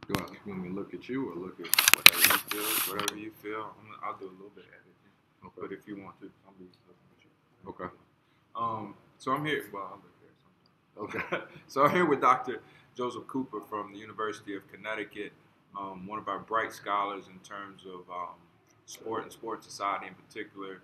You want me to look at you or look at whatever you feel? Whatever you feel. I'll do a little bit of editing. Okay. But if you want to, I'll be looking at you. Okay. So I'm here. Well, I'll look there sometime. Okay. So I'm here with Dr. Joseph Cooper from the University of Connecticut, one of our bright scholars in terms of sport and sports society in particular.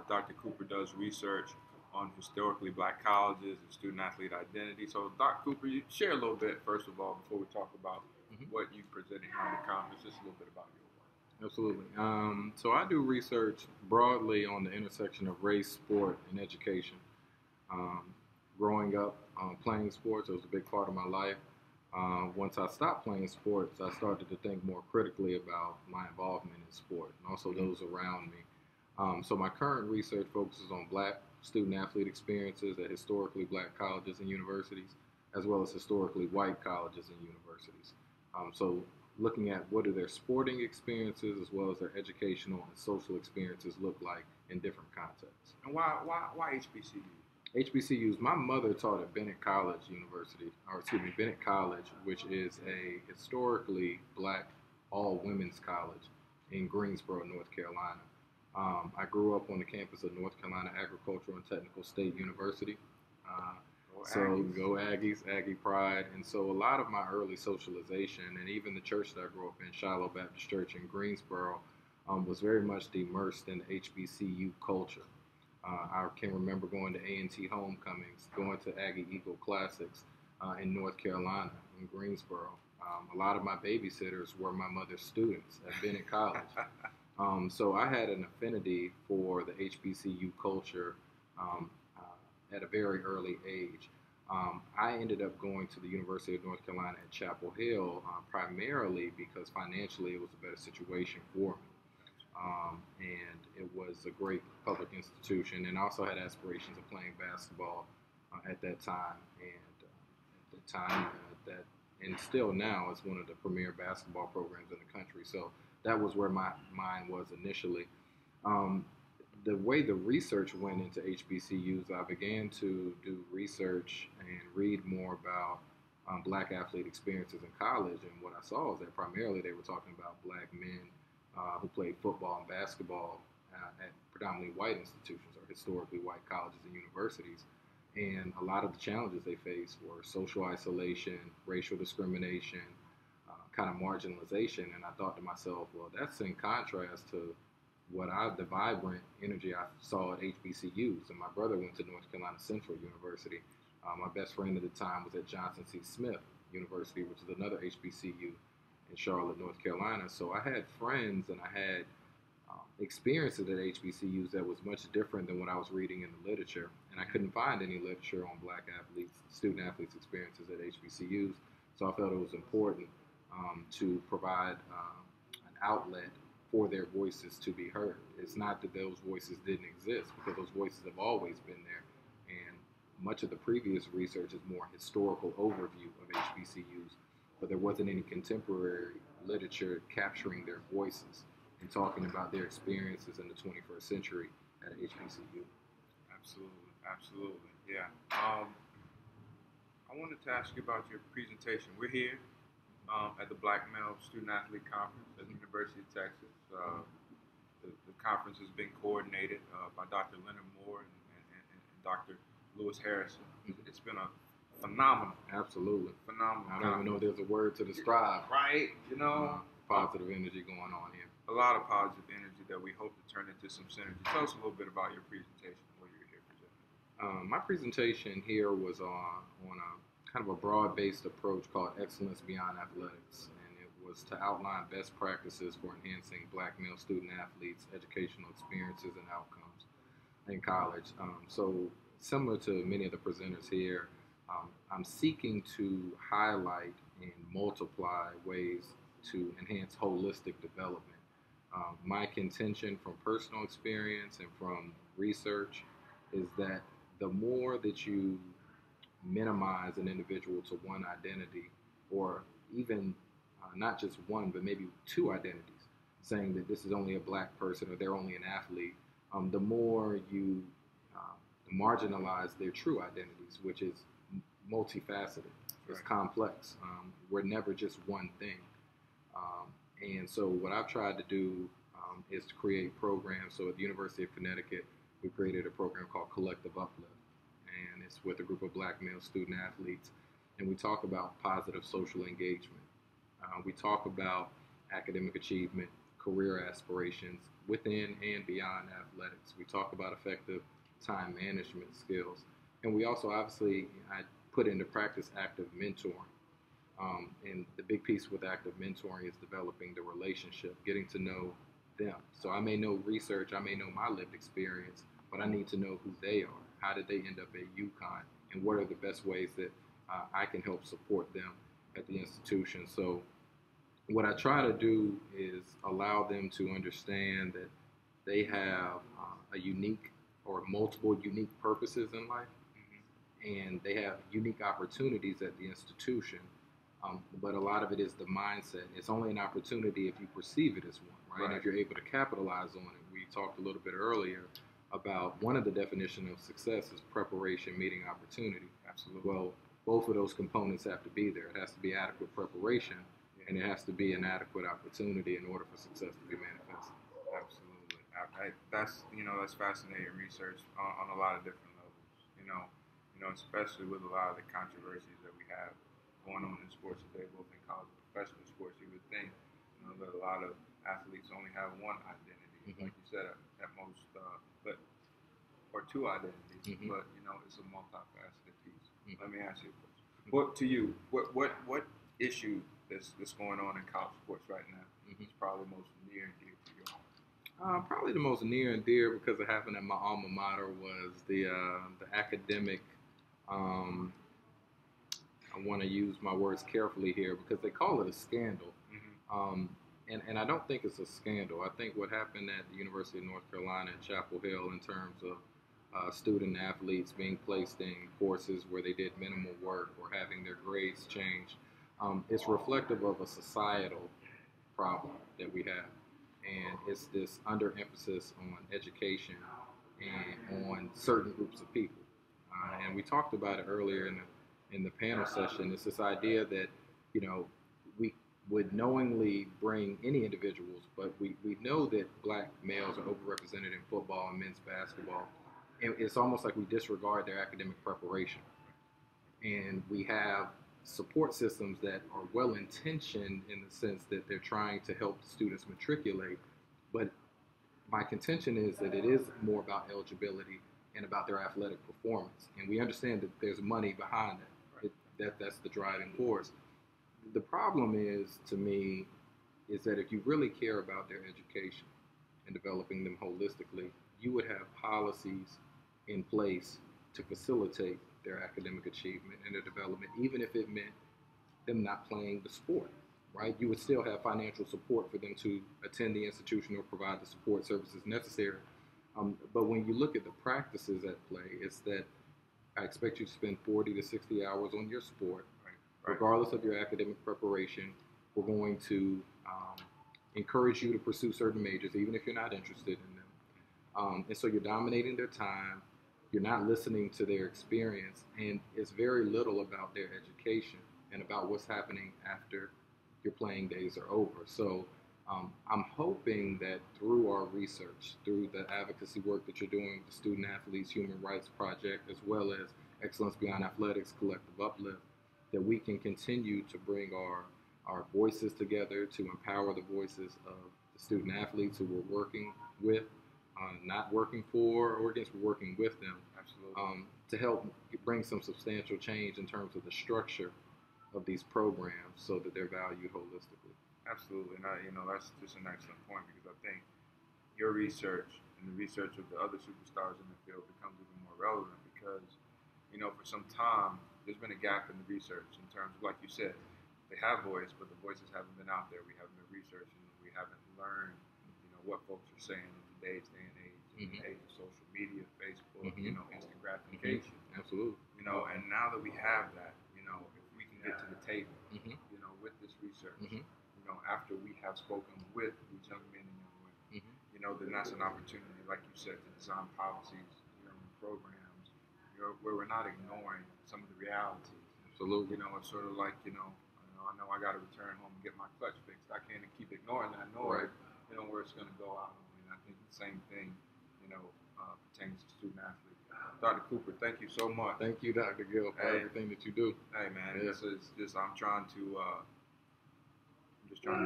Dr. Cooper does research on historically black colleges and student-athlete identity. So, Dr. Cooper, you share a little bit, first of all, before we talk about what you presented here in the conference, just a little bit about your work. Absolutely. So I do research broadly on the intersection of race, sport, and education. Growing up playing sports, it was a big part of my life. Once I stopped playing sports, I started to think more critically about my involvement in sport and also those around me. So my current research focuses on black student-athlete experiences at historically black colleges and universities, as well as historically white colleges and universities. So looking at what do their sporting experiences as well as their educational and social experiences look like in different contexts. And why HBCU? HBCUs, my mother taught at Bennett College, which is a historically black all-women's college in Greensboro, North Carolina. I grew up on the campus of North Carolina Agricultural and Technical State University. Go Aggies, Aggie Pride. And so a lot of my early socialization and even the church that I grew up in, Shiloh Baptist Church in Greensboro, was very much immersed in the HBCU culture. I can remember going to A&T homecomings, going to Aggie Eagle Classics in North Carolina, in Greensboro. A lot of my babysitters were my mother's students at Bennett College. So I had an affinity for the HBCU culture at a very early age. I ended up going to the University of North Carolina at Chapel Hill primarily because financially it was a better situation for me. And it was a great public institution, and I also had aspirations of playing basketball at that time. And still now, it's one of the premier basketball programs in the country. So that was where my mind was initially. The way the research went into HBCUs, I began to do research and read more about black athlete experiences in college. And what I saw was that primarily they were talking about black men who played football and basketball at predominantly white institutions or historically white colleges and universities. And a lot of the challenges they faced were social isolation, racial discrimination, kind of marginalization. And I thought to myself, well, that's in contrast to the vibrant energy I saw at HBCUs. And my brother went to North Carolina Central University. My best friend at the time was at Johnson C. Smith University, which is another HBCU in Charlotte, North Carolina. So I had friends and I had experiences at HBCUs that was much different than what I was reading in the literature. And I couldn't find any literature on black athletes, student athletes' experiences at HBCUs. So I felt it was important to provide an outlet for their voices to be heard. It's not that those voices didn't exist, because those voices have always been there. And much of the previous research is more historical overview of HBCUs, but there wasn't any contemporary literature capturing their voices and talking about their experiences in the 21st century at HBCU. Absolutely, yeah. I wanted to ask you about your presentation. We're here at the Black Male Student Athlete Conference at the University of Texas. The conference has been coordinated by Dr. Leonard Moore and Dr. Lewis Harrison. It's been a phenomenal. Absolutely. Phenomenal. I don't even know if there's a word to describe. Right. Positive energy going on here. A lot of positive energy that we hope to turn into some synergy. Tell us a little bit about your presentation, what you're here presenting. My presentation here was on a kind of a broad-based approach called Excellence Beyond Athletics. And it was to outline best practices for enhancing black male student athletes' educational experiences and outcomes in college. So similar to many of the presenters here, I'm seeking to highlight and multiply ways to enhance holistic development. My contention from personal experience and from research is that the more that you minimize an individual to one identity, or even not just one, but maybe two identities, saying that this is only a black person or they're only an athlete, the more you marginalize their true identities, which is multifaceted. It's complex. We're never just one thing. And so what I've tried to do is to create programs. So at the University of Connecticut, we created a program called Collective Uplift, and it's with a group of black male student athletes, and we talk about positive social engagement. We talk about academic achievement, career aspirations within and beyond athletics. We talk about effective time management skills, and we also obviously I put into practice active mentoring. And the big piece with active mentoring is developing the relationship, getting to know them. So I may know research, I may know my lived experience, but I need to know who they are. How did they end up at UConn? And what are the best ways that I can help support them at the institution? So what I try to do is allow them to understand that they have a unique or multiple unique purposes in life, and they have unique opportunities at the institution. But a lot of it is the mindset. It's only an opportunity if you perceive it as one, right? And if you're able to capitalize on it. We talked a little bit earlier about one of the definitions of success is preparation meeting opportunity. Absolutely. Well, both of those components have to be there. It has to be adequate preparation, and it has to be an adequate opportunity in order for success to be manifested. Absolutely. That's fascinating research on a lot of different levels. Especially with a lot of the controversies that we have going on in sports today, both in college and professional sports. You would think that a lot of athletes only have one identity, like you said, at most, or two identities. But it's a multifaceted piece. Let me ask you a question. What to you? What issue that's going on in college sports right now is probably most near and dear to your heart? Probably the most near and dear, because it happened at my alma mater, was the academic. I want to use my words carefully here because they call it a scandal. And I don't think it's a scandal. I think what happened at the University of North Carolina at Chapel Hill in terms of student athletes being placed in courses where they did minimal work or having their grades changed, it's reflective of a societal problem that we have. And it's this underemphasis on education and on certain groups of people. And we talked about it earlier in the panel session. It's this idea that, we would knowingly bring any individuals, but we know that black males are overrepresented in football and men's basketball. And it's almost like we disregard their academic preparation. And we have support systems that are well-intentioned in the sense that they're trying to help the students matriculate. But my contention is that it is more about eligibility and about their athletic performance. And we understand that there's money behind that. That's the driving force. The problem is, to me, is that if you really care about their education and developing them holistically, you would have policies in place to facilitate their academic achievement and their development, even if it meant them not playing the sport, right? You would still have financial support for them to attend the institution or provide the support services necessary. But when you look at the practices at play, it's that I expect you to spend 40 to 60 hours on your sport, regardless of your academic preparation. We're going to encourage you to pursue certain majors, even if you're not interested in them. And so you're dominating their time. You're not listening to their experience, and it's very little about their education and about what's happening after your playing days are over. So I'm hoping that through our research, through the advocacy work that you're doing with the Student Athletes Human Rights Project, as well as Excellence Beyond Athletics, Collective Uplift, that we can continue to bring our voices together to empower the voices of the student athletes who we're working with, not working for or against, we're working with them. Absolutely. To help bring some substantial change in terms of the structure of these programs so that they're valued holistically. Absolutely. And that's just an excellent point, because I think your research and the research of the other superstars in the field becomes even more relevant because, for some time, there's been a gap in the research in terms of, like you said, they have voice, but the voices haven't been out there. We haven't been researching. We haven't learned, what folks are saying in today's day and age, in the age of social media, Facebook, instant gratification. Absolutely. And now that we have that, if we can get to the table, with this research, after we have spoken with these young men and young women, then that's an opportunity, like you said, to design policies, and programs, where we're not ignoring some of the realities. Absolutely. It's sort of like, I know I got to return home and get my clutch fixed. I can't keep ignoring that noise, where it's going to go out on me. And I think the same thing, pertains to student athletes. Dr. Cooper, thank you so much. Thank you, Dr. Gill, for everything that you do. Hey, man, this is just, I'm just trying to be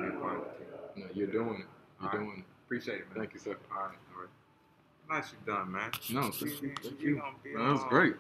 a part of the team. No, you're doing it. You're doing it. Appreciate it, man. Thank you, sir. All right. Nicely done, man. No, thank you. No, that was great.